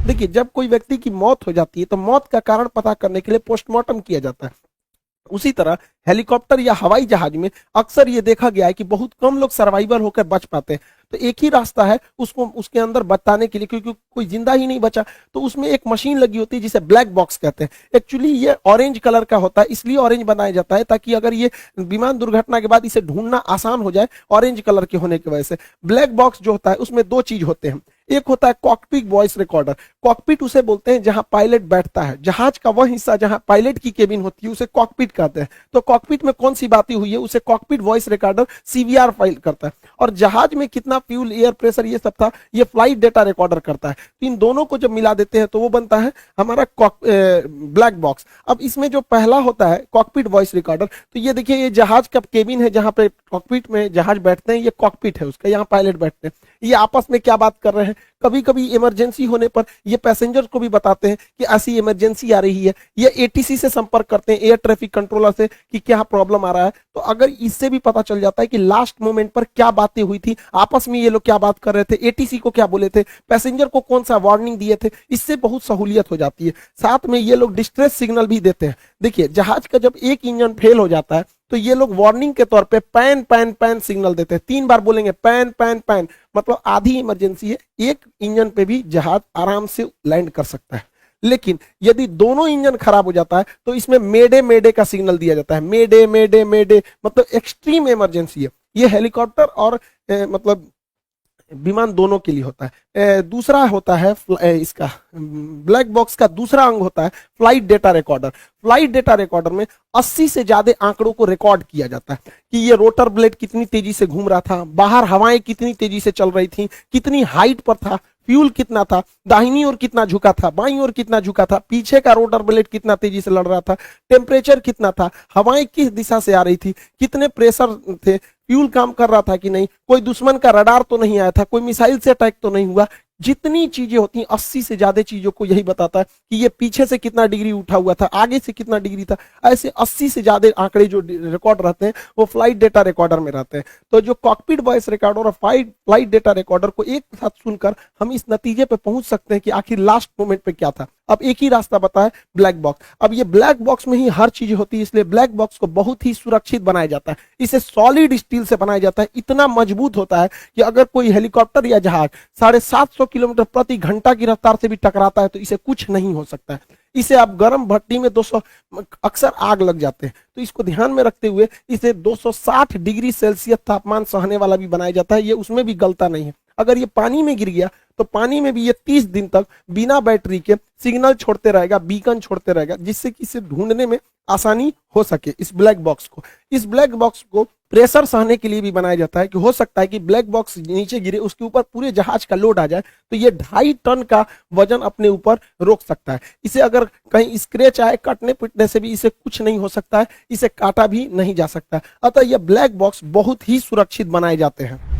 देखिए, जब कोई व्यक्ति की मौत हो जाती है तो मौत का कारण पता करने के लिए पोस्टमार्टम किया जाता है। उसी तरह हेलीकॉप्टर या हवाई जहाज में अक्सर ये देखा गया है कि बहुत कम लोग सर्वाइवल होकर बच पाते हैं। तो एक ही रास्ता है उसको उसके अंदर बताने के लिए, क्योंकि कोई जिंदा ही नहीं बचा। तो उसमें एक मशीन लगी होती है जिसे ब्लैक बॉक्स कहते हैं। एक्चुअली ये ऑरेंज कलर का होता है, इसलिए ऑरेंज बनाया जाता है ताकि अगर ये विमान दुर्घटना के बाद इसे ढूंढना आसान हो जाए, ऑरेंज कलर के होने की वजह से। ब्लैक बॉक्स जो होता है उसमें दो चीज होते हैं। एक होता है कॉकपिट वॉइस रिकॉर्डर। कॉकपिट उसे बोलते हैं जहां पायलट बैठता है, जहाज का वह हिस्सा जहां पायलट की केबिन होती है उसे कॉकपिट कहते हैं। तो कॉकपिट में कौन सी बातें हुई है उसे cockpit voice recorder CVR file करता है। और जहाज में कितना फ्यूल, एयर प्रेशर, ये सब था, ये फ्लाइट डेटा रिकॉर्डर करता है। तो इन दोनों को जब मिला देते हैं तो वो बनता है हमारा ब्लैक बॉक्स। अब इसमें जो पहला होता है कॉकपिट वॉइस रिकॉर्डर, तो ये देखिए ये जहाज का केबिन है जहां पे कॉकपिट में जहाज बैठते हैं, ये कॉकपिट है उसका, यहाँ पायलट बैठते हैं। ये आपस में क्या बात कर रहे हैं, कभी कभी इमरजेंसी होने पर ये पैसेंजर को भी बताते हैं कि ऐसी इमरजेंसी आ रही है। ये एटीसी से संपर्क करते हैं, एयर ट्रैफिक कंट्रोलर से, कि क्या प्रॉब्लम आ रहा है। तो अगर इससे भी पता चल जाता है कि लास्ट मोमेंट पर क्या बातें हुई थी, आपस में ये लोग क्या बात कर रहे थे, एटीसी को क्या बोले थे, पैसेंजर को कौन सा वार्निंग दिए थे, इससे बहुत सहूलियत हो जाती है। साथ में ये लोग डिस्ट्रेस सिग्नल भी देते हैं। देखिए, जहाज का जब एक इंजन फेल हो जाता है तो ये लोग वार्निंग के तौर पे पैन पैन पैन सिग्नल देते हैं। 3 बार बोलेंगे पैन पैन पैन, मतलब आधी इमरजेंसी है, एक इंजन पे भी जहाज आराम से लैंड कर सकता है। लेकिन यदि दोनों इंजन खराब हो जाता है तो इसमें मेडे मेडे का सिग्नल दिया जाता है। मेडे मेडे मेडे मतलब एक्सट्रीम इमरजेंसी है। ये हेलीकॉप्टर और मतलब विमान दोनों के लिए होता है। दूसरा होता है इसका ब्लैक बॉक्स का दूसरा अंग होता है flight data recorder. Flight data recorder में 80 से ज्यादा आंकड़ों को रिकॉर्ड किया जाता है कि ये रोटर ब्लेड कितनी तेजी से घूम रहा था, बाहर हवाएं कितनी तेजी से चल रही थी, कितनी हाइट पर था, फ्यूल कितना था, दाहिनी ओर कितना झुका था, बाईं ओर कितना झुका था, पीछे का रोटर ब्लेड कितना तेजी से लड़ रहा था, टेम्परेचर कितना था, हवाएं किस दिशा से आ रही थी, कितने प्रेशर थे, फ्यूल काम कर रहा था कि नहीं, कोई दुश्मन का रडार तो नहीं आया था, कोई मिसाइल से अटैक तो नहीं हुआ। जितनी चीजें होती हैं 80 से ज्यादा चीजों को यही बताता है कि ये पीछे से कितना डिग्री उठा हुआ था, आगे से कितना डिग्री था। ऐसे 80 से ज्यादा आंकड़े जो रिकॉर्ड रहते हैं वो फ्लाइट डेटा रिकॉर्डर में रहते हैं। तो जो कॉकपिट वॉइस रिकॉर्डर और फ्लाइट डेटा रिकॉर्डर को एक साथ सुनकर हम इस नतीजे पे पहुंच सकते हैं कि आखिर लास्ट मोमेंट पे क्या था। अब एक ही रास्ता बताया, ब्लैक बॉक्स। अब ये ब्लैक बॉक्स में ही हर चीज होती है, इसलिए ब्लैक बॉक्स को बहुत ही सुरक्षित बनाया जाता है। इसे सॉलिड स्टील से बनाया जाता है, इतना मजबूत होता है कि अगर कोई हेलीकॉप्टर या जहाज 750 किलोमीटर प्रति घंटा की रफ्तार से भी टकराता है तो इसे कुछ नहीं हो सकता है। इसे आप गर्म भट्टी में 200 अक्सर आग लग जाते हैं, तो इसको ध्यान में रखते हुए इसे 260 डिग्री सेल्सियस तापमान सहने वाला भी बनाया जाता है। ये उसमें भी गलता नहीं है। अगर ये पानी में गिर गया तो पानी में भी ये 30 दिन तक बिना बैटरी के सिग्नल छोड़ते रहेगा, बीकन छोड़ते रहेगा, जिससे कि इसे ढूंढने में आसानी हो सके। इस ब्लैक बॉक्स को प्रेशर सहने के लिए भी बनाया जाता है कि हो सकता है कि ब्लैक बॉक्स नीचे गिरे, उसके ऊपर पूरे जहाज का लोड आ जाए तो ये 2.5 टन का वजन अपने ऊपर रोक सकता है। इसे अगर कहीं स्क्रैच आए, कटने पिटने से भी इसे कुछ नहीं हो सकता है, इसे काटा भी नहीं जा सकता। अतः यह ब्लैक बॉक्स बहुत ही सुरक्षित बनाए जाते हैं।